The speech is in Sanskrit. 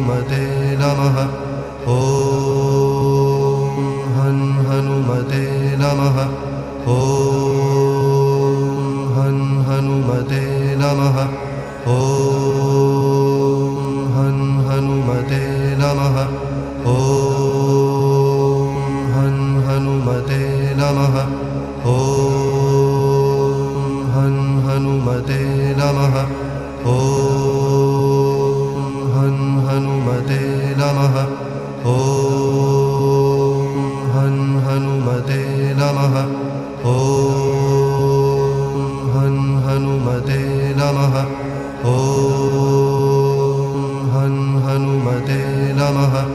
हनुमते नमः। ॐ हनुमते नमः। ॐ हनुमते नमः। ॐ हनुमते नमः। ॐ हनुमते नमः। ॐ हनुमते नमः। ॐ हनुमते नमः। ॐ हनुमते नमः। ॐ हनुमते नमः। ॐ हनुमते नमः।